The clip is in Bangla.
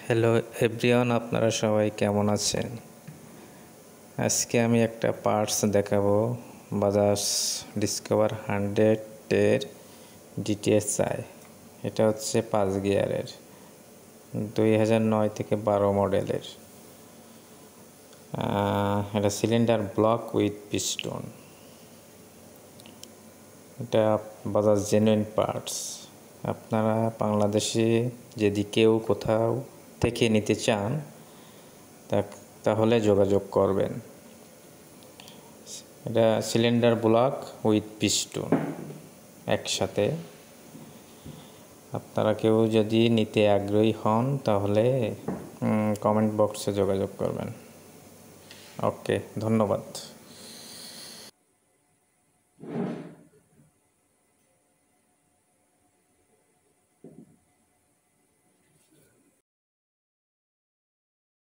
হ্যালো এভরিওয়ান, আপনারা সবাই কেমন আছেন? আজকে আমি একটা পার্টস দেখাবো বাজাজ ডিসকভার 100 এর DTSI। এটা হচ্ছে 5 গিয়ারের 2009 থেকে 12 মডেলের। এটা সিলিন্ডার ব্লক উইথ পিস্টন। এটা বাজাজ জেনুইন পার্টস। আপনারা বাংলাদেশে যদি কেউ কোথাও থেকে নিতে চান তাহলে যোগাযোগ করবেন। এটা সিলিন্ডার ব্লক উইথ পিস্টন একসাথে। আপনারা কেউ যদি নিতে আগ্রহী হন তাহলে কমেন্ট বক্সে যোগাযোগ করবেন। ওকে, ধন্যবাদ।